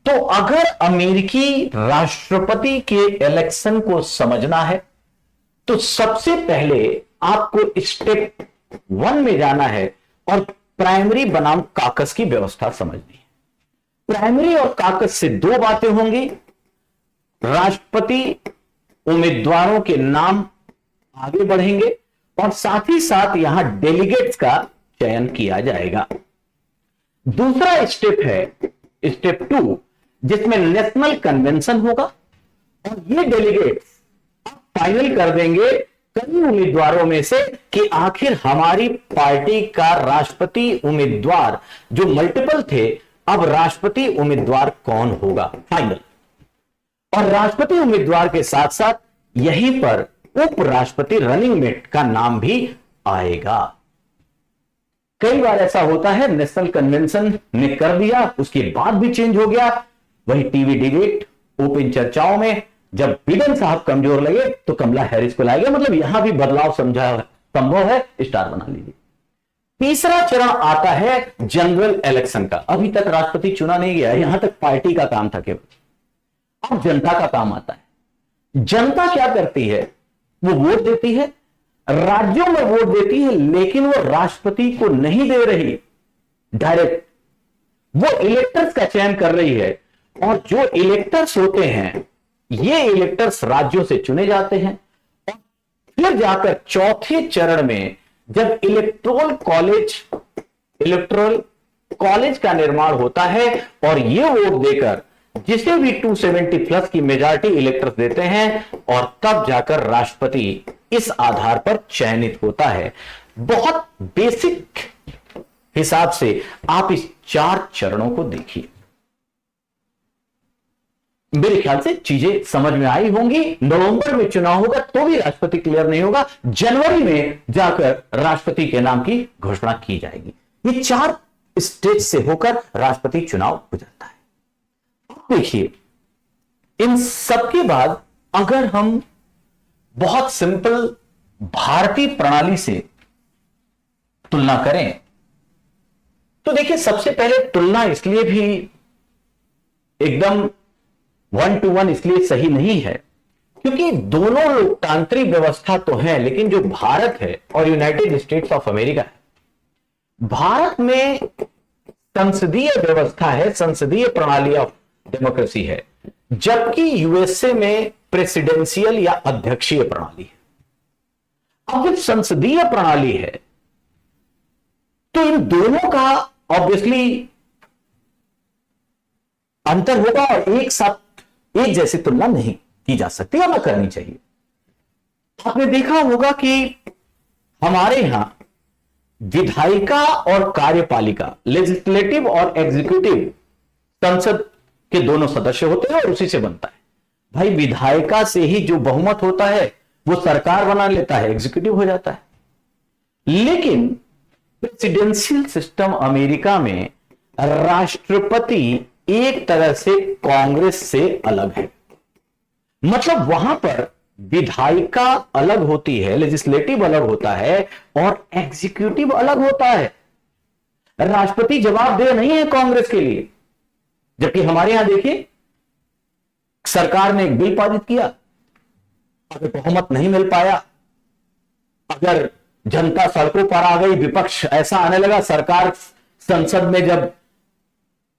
तो अगर अमेरिकी राष्ट्रपति के इलेक्शन को समझना है तो सबसे पहले आपको स्टेप 1 में जाना है और प्राइमरी बनाम काकस की व्यवस्था समझनी है। प्राइमरी और काकस से दो बातें होंगी, राष्ट्रपति उम्मीदवारों के नाम आगे बढ़ेंगे और साथ ही साथ यहां डेलीगेट्स का चयन किया जाएगा। दूसरा स्टेप है स्टेप 2, जिसमें नेशनल कन्वेंशन होगा और ये डेलीगेट्स फाइनल कर देंगे कई उम्मीदवारों में से कि आखिर हमारी पार्टी का राष्ट्रपति उम्मीदवार जो मल्टीपल थे, अब राष्ट्रपति उम्मीदवार कौन होगा फाइनल। और राष्ट्रपति उम्मीदवार के साथ साथ यहीं पर उपराष्ट्रपति रनिंग मेट का नाम भी आएगा। कई बार ऐसा होता है, नेशनल कन्वेंशन ने कर दिया, उसके बाद भी चेंज हो गया। वही टीवी डिबेट ओपन चर्चाओं में जब बिडेन साहब कमजोर लगे तो कमला हैरिस को लाएगा, मतलब यहां भी बदलाव समझा संभव है, स्टार बना लीजिए। तीसरा चरण आता है जनरल इलेक्शन का। अभी तक राष्ट्रपति चुना नहीं गया, यहां तक पार्टी का काम था केवल। अब जनता का काम आता है। जनता क्या करती है, वो वोट देती है, राज्यों में वोट देती है, लेकिन वो राष्ट्रपति को नहीं दे रही डायरेक्ट, वो इलेक्टर्स का चयन कर रही है। और जो इलेक्टर्स होते हैं, ये इलेक्टर्स राज्यों से चुने जाते हैं और फिर जाकर चौथे चरण में जब इलेक्टोरल कॉलेज का निर्माण होता है और ये वोट देकर जिसे भी 270 प्लस की मेजॉरिटी इलेक्टर्स देते हैं, और तब जाकर राष्ट्रपति इस आधार पर चयनित होता है। बहुत बेसिक हिसाब से आप इस 4 चरणों को देखिए। मेरे ख्याल से चीजें समझ में आई होंगी। नवंबर में चुनाव होगा तो भी राष्ट्रपति क्लियर नहीं होगा, जनवरी में जाकर राष्ट्रपति के नाम की घोषणा की जाएगी। ये 4 स्टेज से होकर राष्ट्रपति चुनाव हो जाता है। देखिए, इन सबके बाद अगर हम बहुत सिंपल भारतीय प्रणाली से तुलना करें तो देखिए, सबसे पहले तुलना इसलिए भी एकदम 1 to 1 इसलिए सही नहीं है क्योंकि दोनों लोकतांत्रिक व्यवस्था तो है, लेकिन जो भारत है और यूनाइटेड स्टेट्स ऑफ अमेरिका है, भारत में संसदीय व्यवस्था है, संसदीय प्रणाली ऑफ डेमोक्रेसी है, जबकि यूएसए में प्रेसिडेंशियल या अध्यक्षीय प्रणाली है। अब जब संसदीय प्रणाली है तो इन दोनों का ऑब्वियसली अंतर होगा और एक साथ एक जैसी तुलना नहीं की जा सकती या ना करनी चाहिए। आपने देखा होगा कि हमारे यहां विधायिका और कार्यपालिका, लेजिस्लेटिव और एग्जीक्यूटिव, संसद के दोनों सदस्य होते हैं और उसी से बनता है। भाई, विधायिका से ही जो बहुमत होता है वो सरकार बना लेता है, एग्जीक्यूटिव हो जाता है। लेकिन प्रेसिडेंशियल सिस्टम अमेरिका में राष्ट्रपति एक तरह से कांग्रेस से अलग है। मतलब वहां पर विधायिका अलग होती है, लेजिस्लेटिव अलग होता है और एग्जीक्यूटिव अलग होता है। राष्ट्रपति जवाबदेह नहीं है कांग्रेस के लिए, जबकि हमारे यहां देखिए, सरकार ने एक बिल पारित किया, अगर बहुमत नहीं मिल पाया, अगर जनता सड़कों पर आ गई, विपक्ष ऐसा आने लगा, सरकार संसद में जब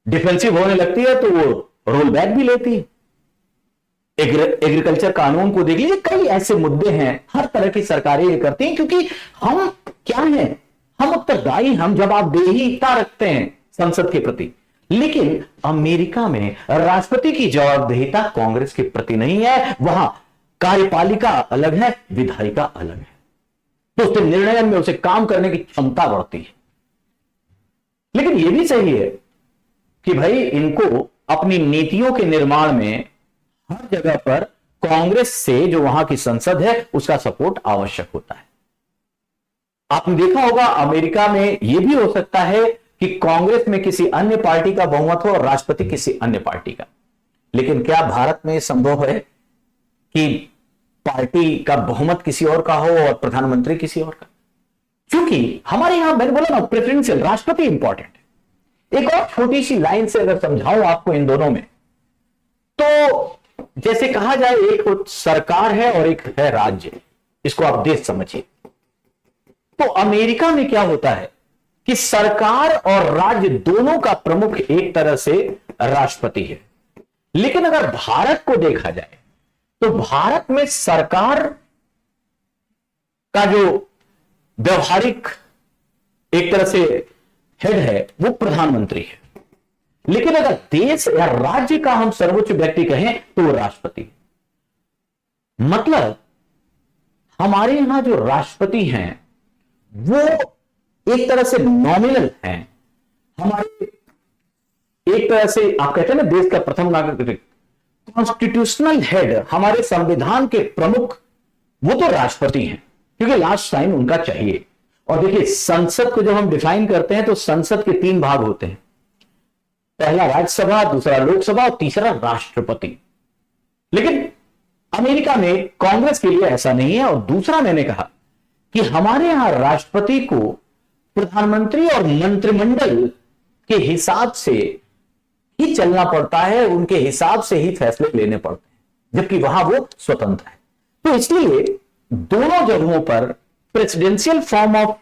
डिफेंसिव होने लगती है तो वो रोल बैक भी लेती है। एग्रीकल्चर कानून को देख लीजिए, कई ऐसे मुद्दे हैं, हर तरह की सरकारें ये करती हैं क्योंकि हम क्या हैं, हम उत्तरदायी, हम जवाबदेहीता रखते हैं संसद के प्रति। लेकिन अमेरिका में राष्ट्रपति की जवाबदेहीता कांग्रेस के प्रति नहीं है, वहां कार्यपालिका अलग है, विधायिका अलग है, तो उसके निर्णय में उसे काम करने की क्षमता बढ़ती है। लेकिन यह भी सही है कि भाई, इनको अपनी नीतियों के निर्माण में हर जगह पर कांग्रेस से, जो वहां की संसद है, उसका सपोर्ट आवश्यक होता है। आपने देखा होगा अमेरिका में यह भी हो सकता है कि कांग्रेस में किसी अन्य पार्टी का बहुमत हो और राष्ट्रपति किसी अन्य पार्टी का। लेकिन क्या भारत में संभव है कि पार्टी का बहुमत किसी और का हो और प्रधानमंत्री किसी और का? क्योंकि हमारे यहां, मैंने बोला ना, प्रेफरेंशियल, राष्ट्रपति इंपॉर्टेंट है। एक और छोटी सी लाइन से अगर समझाऊं आपको इन दोनों में, तो जैसे कहा जाए, एक सरकार है और एक है राज्य, इसको आप देश समझिए। तो अमेरिका में क्या होता है कि सरकार और राज्य दोनों का प्रमुख एक तरह से राष्ट्रपति है। लेकिन अगर भारत को देखा जाए तो भारत में सरकार का जो व्यवहारिक एक तरह से हेड है वो प्रधानमंत्री है, लेकिन अगर देश या राज्य का हम सर्वोच्च व्यक्ति कहें तो वो राष्ट्रपति है। मतलब हमारे यहां जो राष्ट्रपति हैं वो एक तरह से नॉमिनल हैं, हमारे एक तरह से आप कहते हैं ना देश का प्रथम नागरिक, कॉन्स्टिट्यूशनल हेड, हमारे संविधान के प्रमुख वो तो राष्ट्रपति हैं, क्योंकि लास्ट साइन उनका चाहिए। और देखिए संसद को जब हम डिफाइन करते हैं तो संसद के 3 भाग होते हैं, पहला राज्यसभा, दूसरा लोकसभा और तीसरा राष्ट्रपति। लेकिन अमेरिका में कांग्रेस के लिए ऐसा नहीं है। और दूसरा मैंने कहा कि हमारे यहां राष्ट्रपति को प्रधानमंत्री और मंत्रिमंडल के हिसाब से ही चलना पड़ता है, उनके हिसाब से ही फैसले लेने पड़ते हैं, जबकि वहां वो स्वतंत्र है। तो इसलिए दोनों जगहों पर प्रेसिडेंशियल फॉर्म ऑफ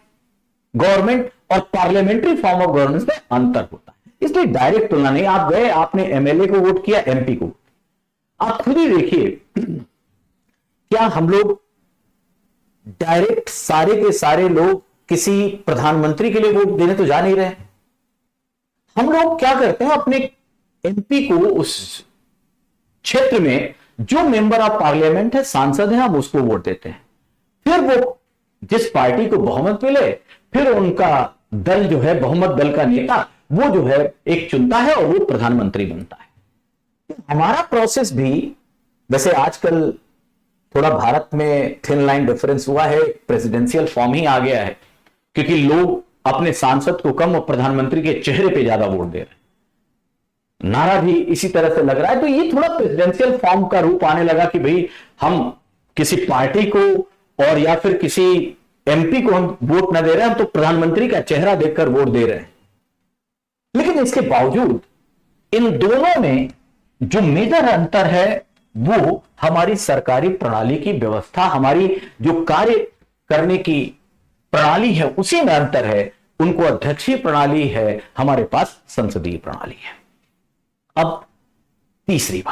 गवर्नमेंट और पार्लियामेंट्री फॉर्म ऑफ गवर्नेंस में अंतर होता है। इसलिए डायरेक्ट तुलना नहीं। आप गए, आपने एमएलए को वोट किया, एमपी को, आप खुद ही देखिए क्या हम लोग डायरेक्ट सारे के सारे लोग किसी प्रधानमंत्री के लिए वोट देने तो जा नहीं रहे। हम लोग क्या करते हैं, अपने एमपी को उस क्षेत्र में जो मेंबर ऑफ पार्लियामेंट है, सांसद है, हम उसको वोट देते हैं। फिर वो जिस पार्टी को बहुमत मिले, फिर उनका दल जो है, बहुमत दल का नेता वो जो है एक चुनता है और वो प्रधानमंत्री बनता है। तो हमारा प्रोसेस भी वैसे आजकल थोड़ा भारत में थिन लाइन डिफरेंस हुआ है, प्रेसिडेंशियल फॉर्म ही आ गया है, क्योंकि लोग अपने सांसद को कम और प्रधानमंत्री के चेहरे पे ज्यादा वोट दे रहे हैं। नारा भी इसी तरह से लग रहा है। तो ये थोड़ा प्रेसिडेंशियल फॉर्म का रूप आने लगा कि भाई हम किसी पार्टी को और या फिर किसी एमपी को हम वोट न दे रहे हैं, हम तो प्रधानमंत्री का चेहरा देखकर वोट दे रहे हैं। लेकिन इसके बावजूद इन दोनों में जो मेजर अंतर है वो हमारी सरकारी प्रणाली की व्यवस्था, हमारी जो कार्य करने की प्रणाली है उसी में अंतर है। उनको अध्यक्षीय प्रणाली है, हमारे पास संसदीय प्रणाली है। अब तीसरी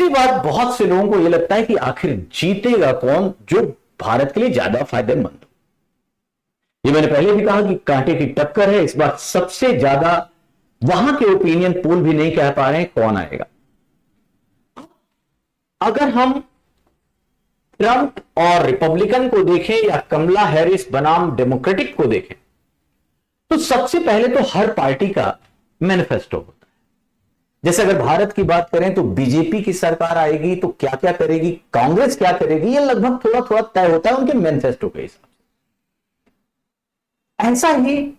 बात, बहुत से लोगों को यह लगता है कि आखिर जीतेगा कौन जो भारत के लिए ज्यादा फायदेमंद हो। ये मैंने पहले भी कहा कि कांटे की टक्कर है। इस बार सबसे ज्यादा वहां के ओपिनियन पोल भी नहीं कह पा रहे हैं कौन आएगा। अगर हम ट्रंप और रिपब्लिकन को देखें या कमला हैरिस बनाम डेमोक्रेटिक को देखें तो सबसे पहले तो हर पार्टी का मैनिफेस्टो होता है। जैसे अगर भारत की बात करें तो बीजेपी की सरकार आएगी तो क्या क्या करेगी, कांग्रेस क्या करेगी, ये लगभग थोड़ा थोड़ा तय होता है उनके मैनिफेस्टो के हिसाब से। ऐसा ही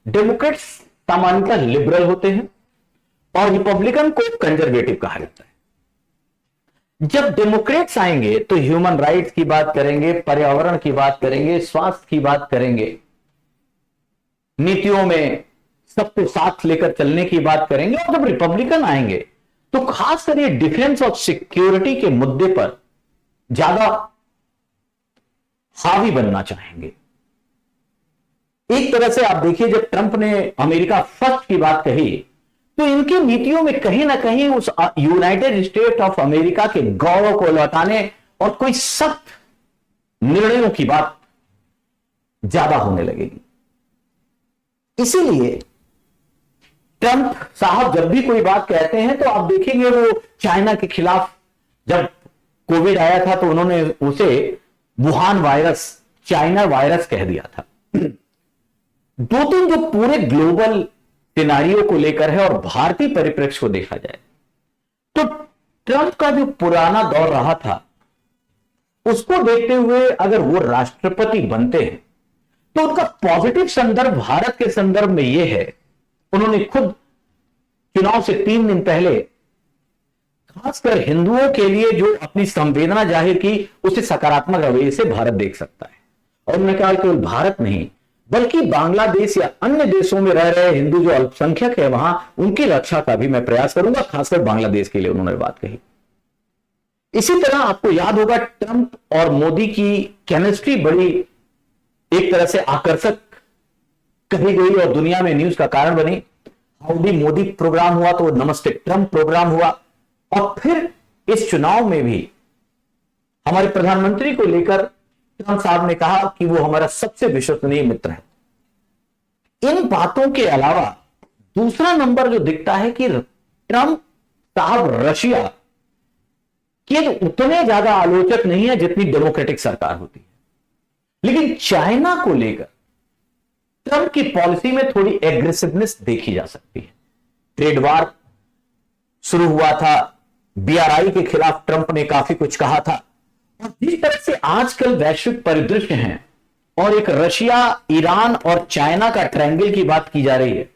डेमोक्रेट्स सामान्यतः लिबरल होते हैं और रिपब्लिकन को कंजर्वेटिव कहा जाता है। जब डेमोक्रेट्स आएंगे तो ह्यूमन राइट्स की बात करेंगे, पर्यावरण की बात करेंगे, स्वास्थ्य की बात करेंगे, नीतियों में सबको साथ लेकर चलने की बात करेंगे। और जब रिपब्लिकन आएंगे तो खासकर ये डिफेंस और सिक्योरिटी के मुद्दे पर ज्यादा हावी बनना चाहेंगे। एक तरह से आप देखिए जब ट्रंप ने अमेरिका फर्स्ट की बात कही तो इनकी नीतियों में कहीं ना कहीं उस यूनाइटेड स्टेट ऑफ अमेरिका के गौरव को लौटाने और कोई सख्त निर्णयों की बात ज्यादा होने लगेगी। इसीलिए ट्रंप साहब जब भी कोई बात कहते हैं तो आप देखेंगे वो चाइना के खिलाफ, जब कोविड आया था तो उन्होंने उसे वुहान वायरस, चाइना वायरस कह दिया था। 2-3 जो पूरे ग्लोबल सिनारियो को लेकर है और भारतीय परिप्रेक्ष्य को देखा जाए तो ट्रंप का जो पुराना दौर रहा था उसको देखते हुए अगर वो राष्ट्रपति बनते हैं तो उनका पॉजिटिव संदर्भ भारत के संदर्भ में यह है, उन्होंने खुद चुनाव से 3 दिन पहले खासकर हिंदुओं के लिए जो अपनी संवेदना जाहिर की उसे सकारात्मक रवैये से भारत देख सकता है। और उन्होंने कहा केवल भारत नहीं बल्कि बांग्लादेश या अन्य देशों में रह रहे हिंदू जो अल्पसंख्यक है वहां उनकी रक्षा का भी मैं प्रयास करूंगा, खासकर बांग्लादेश के लिए उन्होंने बात कही। इसी तरह आपको याद होगा ट्रंप और मोदी की केमिस्ट्री बड़ी एक तरह से आकर्षक कही गई और दुनिया में न्यूज का कारण बनी। हाउडी मोदी प्रोग्राम हुआ तो नमस्ते ट्रंप प्रोग्राम हुआ, और फिर इस चुनाव में भी हमारे प्रधानमंत्री को लेकर ट्रंप साहब ने कहा कि वो हमारा सबसे विश्वसनीय मित्र है। इन बातों के अलावा दूसरा नंबर जो दिखता है कि ट्रंप साहब रशिया के उतने ज्यादा आलोचक नहीं है जितनी डेमोक्रेटिक सरकार होती है, लेकिन चाइना को लेकर ट्रंप की पॉलिसी में थोड़ी एग्रेसिवनेस देखी जा सकती है। ट्रेड वार शुरू हुआ था, बीआरआई के खिलाफ ट्रंप ने काफी कुछ कहा था, और जिस तरह से आजकल वैश्विक परिदृश्य हैं और एक रशिया, ईरान और चाइना का ट्रायंगल की बात की जा रही है,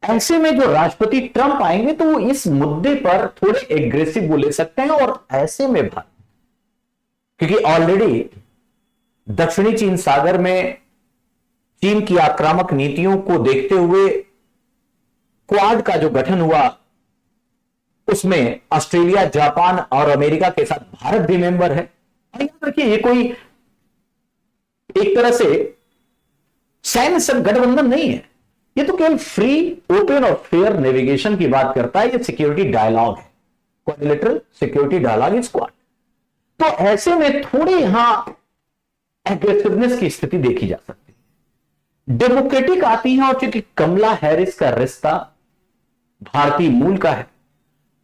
ऐसे में जो राष्ट्रपति ट्रंप आएंगे तो वो इस मुद्दे पर थोड़े एग्रेसिव वो ले सकते हैं। और ऐसे में भारत, क्योंकि ऑलरेडी दक्षिणी चीन सागर में चीन की आक्रामक नीतियों को देखते हुए क्वाड का जो गठन हुआ उसमें ऑस्ट्रेलिया, जापान और अमेरिका के साथ भारत भी मेंबर है। और याद रखिए, ये कोई एक तरह से सैन्य सब गठबंधन नहीं है, ये तो केवल फ्री, ओपन और फेयर नेविगेशन की बात करता है। ये सिक्योरिटी डायलॉग है, quadrilateral security dialogue in Quad. तो ऐसे में थोड़ी यहां एग्रेसिवनेस की स्थिति देखी जा सकती है। डेमोक्रेटिक आती है, और चूंकि कमला हैरिस का रिश्ता भारतीय मूल का है,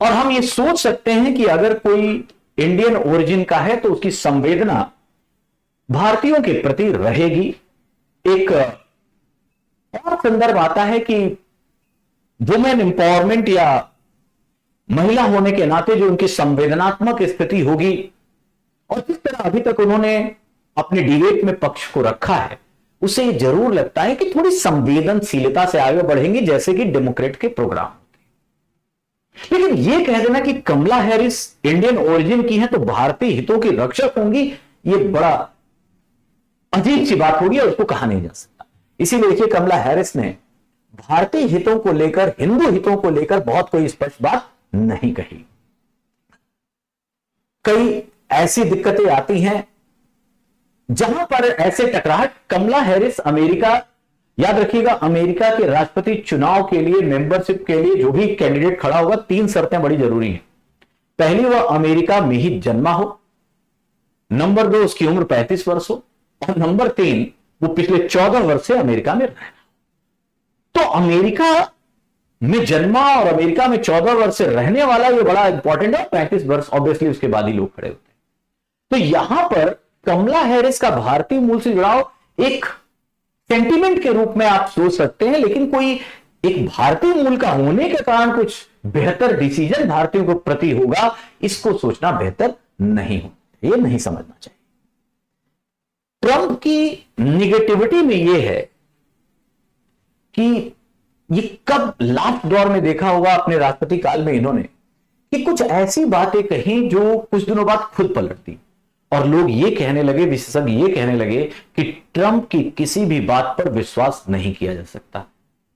और हम ये सोच सकते हैं कि अगर कोई इंडियन ओरिजिन का है तो उसकी संवेदना भारतीयों के प्रति रहेगी। एक और संदर्भ आता है कि वुमेन एम्पावरमेंट या महिला होने के नाते जो उनकी संवेदनात्मक स्थिति होगी, और जिस तरह अभी तक उन्होंने अपने डिबेट में पक्ष को रखा है, उसे ये जरूर लगता है कि थोड़ी संवेदनशीलता से आगे बढ़ेंगी, जैसे कि डेमोक्रेट के प्रोग्राम। लेकिन यह कह देना कि कमला हैरिस इंडियन ओरिजिन की है तो भारतीय हितों की रक्षक होंगी, यह बड़ा अजीब सी बात होगी और उसको कहा नहीं जा सकता। इसीलिए देखिए, कमला हैरिस ने भारतीय हितों को लेकर, हिंदू हितों को लेकर बहुत कोई स्पष्ट बात नहीं कही। कई ऐसी दिक्कतें आती हैं जहां पर ऐसे टकराहट, कमला हैरिस अमेरिका, याद रखिएगा, अमेरिका के राष्ट्रपति चुनाव के लिए, मेंबरशिप के लिए जो भी कैंडिडेट खड़ा होगा, 3 शर्तें बड़ी जरूरी हैं। पहली, वह अमेरिका में ही जन्मा हो। नंबर 2, उसकी उम्र 35 वर्ष हो। और नंबर 3, वो पिछले 14 वर्ष से अमेरिका में रहा। तो अमेरिका में जन्मा और अमेरिका में 14 वर्ष से रहने वाला, ये बड़ा इंपॉर्टेंट है। 35 वर्ष ऑब्वियसली उसके बाद ही लोग खड़े होते हैं। तो यहां पर कमला हैरिस का भारतीय मूल से जुड़ाव एक सेंटीमेंट के रूप में आप सोच सकते हैं, लेकिन कोई एक भारतीय मूल का होने के कारण कुछ बेहतर डिसीजन भारतीयों के प्रति होगा, इसको सोचना बेहतर नहीं हो, ये नहीं समझना चाहिए। ट्रंप की निगेटिविटी में यह है कि ये कब लास्ट दौर में देखा होगा अपने राष्ट्रपति काल में इन्होंने कि कुछ ऐसी बातें कही जो कुछ दिनों बाद खुद पलटती, और लोग ये कहने लगे, विशेषज्ञ ये कहने लगे कि ट्रंप की किसी भी बात पर विश्वास नहीं किया जा सकता।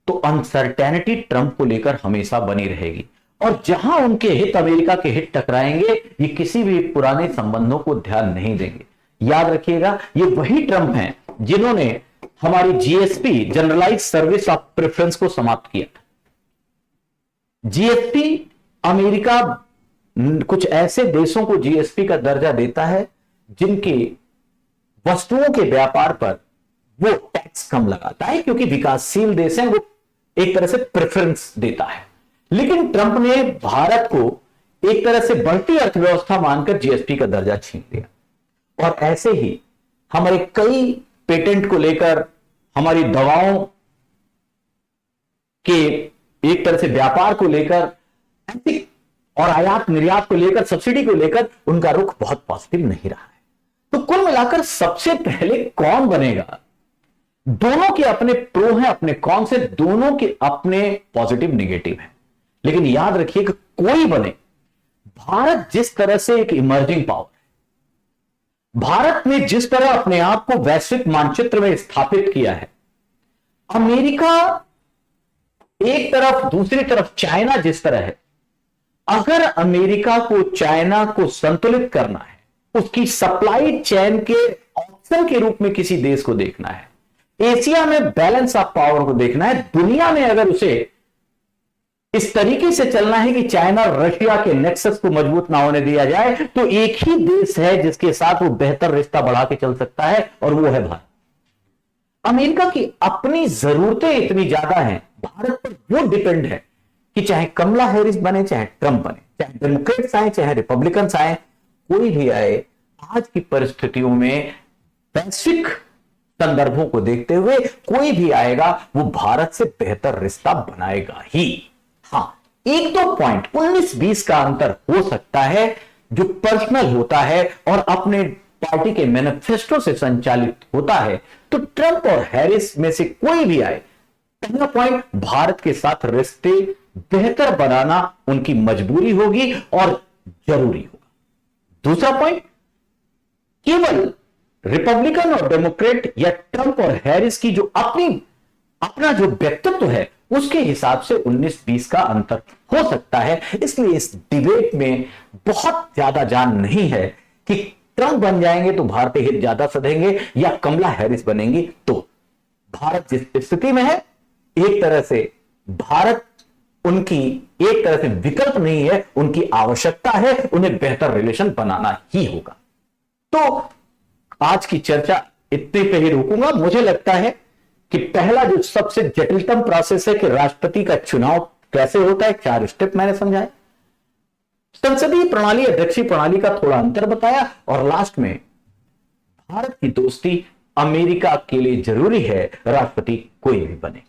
तो अनसर्टेनिटी ट्रंप को लेकर हमेशा बनी रहेगी, और जहां उनके हित अमेरिका के हित टकराएंगे, ये किसी भी पुराने संबंधों को ध्यान नहीं देंगे। याद रखिएगा, ये वही ट्रंप हैं जिन्होंने हमारी GSP, generalize service of preference को समाप्त किया। जीएसपी, अमेरिका कुछ ऐसे देशों को जीएसपी का दर्जा देता है जिनकी वस्तुओं के व्यापार पर वो टैक्स कम लगाता है, क्योंकि विकासशील देश हैं, वो एक तरह से प्रेफरेंस देता है। लेकिन ट्रंप ने भारत को एक तरह से बढ़ती अर्थव्यवस्था मानकर जीएसपी का दर्जा छीन लिया। और ऐसे ही हमारे कई पेटेंट को लेकर, हमारी दवाओं के एक तरह से व्यापार को लेकर, और आयात निर्यात को लेकर, सब्सिडी को लेकर उनका रुख बहुत पॉजिटिव नहीं रहा है। तो कुल मिलाकर सबसे पहले कौन बनेगा, दोनों के अपने प्रो हैं, अपने कौन से, दोनों के अपने पॉजिटिव नेगेटिव हैं। लेकिन याद रखिए कि कोई बने, भारत जिस तरह से एक इमर्जिंग पावर है, भारत ने जिस तरह अपने आप को वैश्विक मानचित्र में स्थापित किया है, अमेरिका एक तरफ, दूसरी तरफ चाइना जिस तरह है, अगर अमेरिका को चाइना को संतुलित करना है, उसकी सप्लाई चेन के एक्शन के रूप में किसी देश को देखना है, एशिया में बैलेंस ऑफ पावर को देखना है, दुनिया में अगर उसे इस तरीके से चलना है कि चाइना रशिया के नेक्सस को मजबूत ना होने दिया जाए, तो एक ही देश है जिसके साथ वो बेहतर रिश्ता बढ़ा के चल सकता है, और वो है भारत। अमेरिका की अपनी जरूरतें इतनी ज्यादा हैं, भारत पर वो डिपेंड है कि चाहे कमला हैरिस बने, चाहे ट्रंप बने, चाहे डेमोक्रेट्स आए, चाहे रिपब्लिकन्स आए, कोई भी आए, आज की परिस्थितियों में वैश्विक संदर्भों को देखते हुए कोई भी आएगा वो भारत से बेहतर रिश्ता बनाएगा ही। हां, एक दो पॉइंट 19-20 का अंतर हो सकता है जो पर्सनल होता है और अपने पार्टी के मैनिफेस्टो से संचालित होता है। तो ट्रंप और हैरिस में से कोई भी आए, पहला पॉइंट, भारत के साथ रिश्ते बेहतर बनाना उनकी मजबूरी होगी और जरूरी होगा। दूसरा पॉइंट, केवल रिपब्लिकन और डेमोक्रेट या ट्रंप और हैरिस की जो अपना जो व्यक्तित्व है उसके हिसाब से 19-20 का अंतर हो सकता है। इसलिए इस डिबेट में बहुत ज्यादा जान नहीं है कि ट्रंप बन जाएंगे तो भारतीय हित ज्यादा सधेंगे या कमला हैरिस बनेंगी तो। भारत जिस स्थिति में है, एक तरह से भारत उनकी एक तरह से विकल्प नहीं है, उनकी आवश्यकता है, उन्हें बेहतर रिलेशन बनाना ही होगा। तो आज की चर्चा इतने पे ही रोकूंगा। मुझे लगता है कि पहला जो सबसे जटिलतम प्रोसेस है कि राष्ट्रपति का चुनाव कैसे होता है, 4 स्टेप मैंने समझाए, संसदीय प्रणाली अध्यक्षीय प्रणाली का थोड़ा अंतर बताया, और लास्ट में भारत की दोस्ती अमेरिका के लिए जरूरी है, राष्ट्रपति कोई भी बने।